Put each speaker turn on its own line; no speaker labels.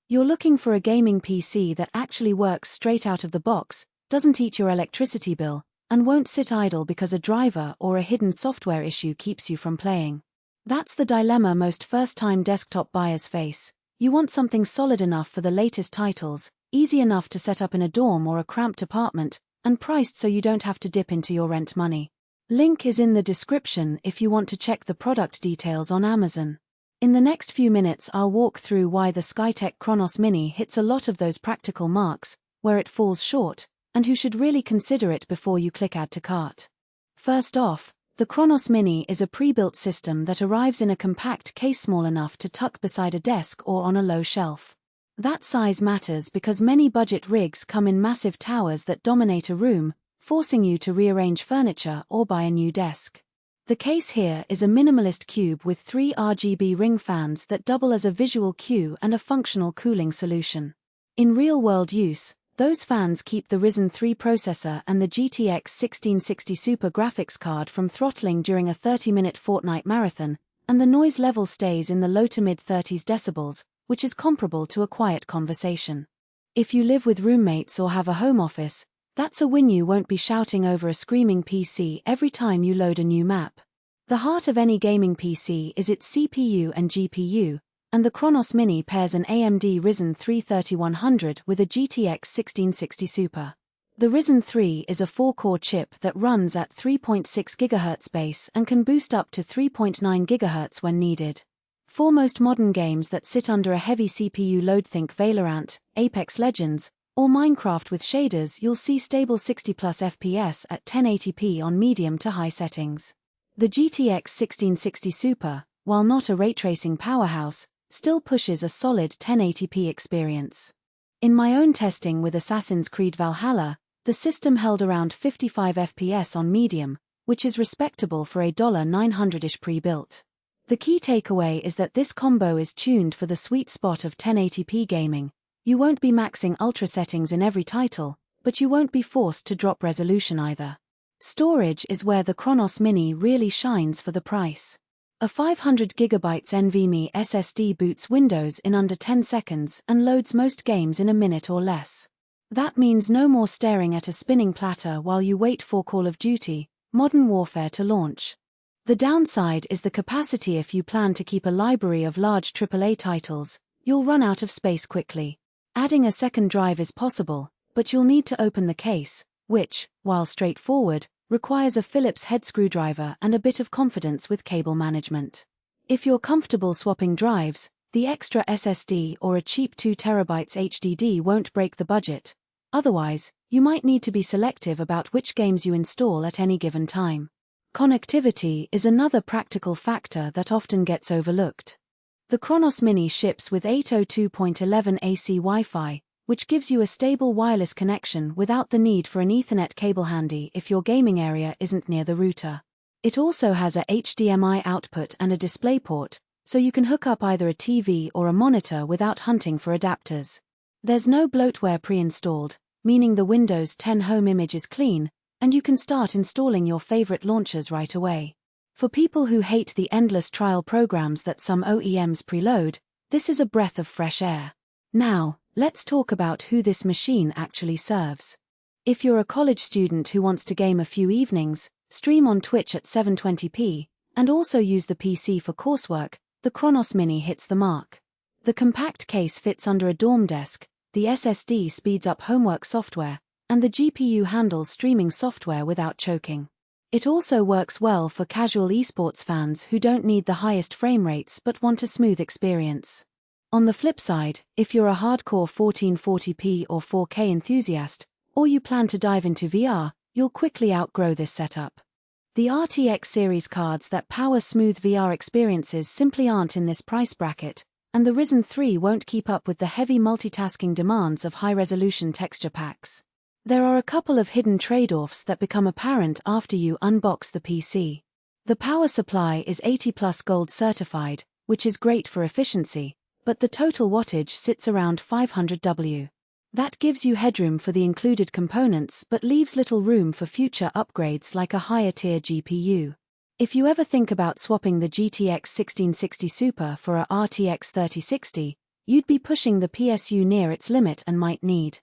You're looking for a gaming PC that actually works straight out of the box, doesn't eat your electricity bill, and won't sit idle because a driver or a hidden software issue keeps you from playing. That's the dilemma most first-time desktop buyers face. You want something solid enough for the latest titles, easy enough to set up in a dorm or a cramped apartment, and priced so you don't have to dip into your rent money. Link is in the description if you want to check the product details on Amazon. In the next few minutes I'll walk through why the Skytech Chronos Mini hits a lot of those practical marks, where it falls short, and who should really consider it before you click Add to Cart. First off, the Chronos Mini is a pre-built system that arrives in a compact case small enough to tuck beside a desk or on a low shelf. That size matters because many budget rigs come in massive towers that dominate a room, forcing you to rearrange furniture or buy a new desk. The case here is a minimalist cube with 3 RGB ring fans that double as a visual cue and a functional cooling solution. In real-world use, those fans keep the Ryzen 3 processor and the GTX 1660 Super graphics card from throttling during a 30-minute Fortnite marathon, and the noise level stays in the low to mid-30s decibels, which is comparable to a quiet conversation. If you live with roommates or have a home office, that's a win. You won't be shouting over a screaming PC every time you load a new map. The heart of any gaming PC is its CPU and GPU, and the Chronos Mini pairs an AMD Ryzen 3 3100 with a GTX 1660 Super. The Ryzen 3 is a 4-core chip that runs at 3.6 GHz base and can boost up to 3.9 GHz when needed. For most modern games that sit under a heavy CPU load, think Valorant, Apex Legends, or Minecraft with shaders, you'll see stable 60+ FPS at 1080p on medium to high settings. The GTX 1660 Super, while not a ray tracing powerhouse, still pushes a solid 1080p experience. In my own testing with Assassin's Creed Valhalla, the system held around 55 FPS on medium, which is respectable for a $900-ish pre-built. The key takeaway is that this combo is tuned for the sweet spot of 1080p gaming. You won't be maxing ultra settings in every title, but you won't be forced to drop resolution either. Storage is where the Chronos Mini really shines for the price. A 500GB NVMe SSD boots Windows in under 10 seconds and loads most games in a minute or less. That means no more staring at a spinning platter while you wait for Call of Duty, Modern Warfare to launch. The downside is the capacity. If you plan to keep a library of large AAA titles, you'll run out of space quickly. Adding a second drive is possible, but you'll need to open the case, which, while straightforward, requires a Phillips head screwdriver and a bit of confidence with cable management. If you're comfortable swapping drives, the extra SSD or a cheap 2TB HDD won't break the budget. Otherwise, you might need to be selective about which games you install at any given time. Connectivity is another practical factor that often gets overlooked. The Chronos Mini ships with 802.11 AC Wi-Fi, which gives you a stable wireless connection without the need for an Ethernet cable handy if your gaming area isn't near the router. It also has a HDMI output and a DisplayPort, so you can hook up either a TV or a monitor without hunting for adapters. There's no bloatware pre-installed, meaning the Windows 10 home image is clean, and you can start installing your favorite launchers right away. For people who hate the endless trial programs that some OEMs preload, this is a breath of fresh air. Now, let's talk about who this machine actually serves. If you're a college student who wants to game a few evenings, stream on Twitch at 720p, and also use the PC for coursework, the Chronos Mini hits the mark. The compact case fits under a dorm desk, the SSD speeds up homework software, and the GPU handles streaming software without choking. It also works well for casual esports fans who don't need the highest frame rates but want a smooth experience. On the flip side, if you're a hardcore 1440p or 4K enthusiast, or you plan to dive into VR, you'll quickly outgrow this setup. The RTX series cards that power smooth VR experiences simply aren't in this price bracket, and the Ryzen 3 won't keep up with the heavy multitasking demands of high-resolution texture packs. There are a couple of hidden trade-offs that become apparent after you unbox the PC. The power supply is 80+ gold certified, which is great for efficiency, but the total wattage sits around 500 W. That gives you headroom for the included components but leaves little room for future upgrades like a higher-tier GPU. If you ever think about swapping the GTX 1660 Super for a RTX 3060, you'd be pushing the PSU near its limit and might need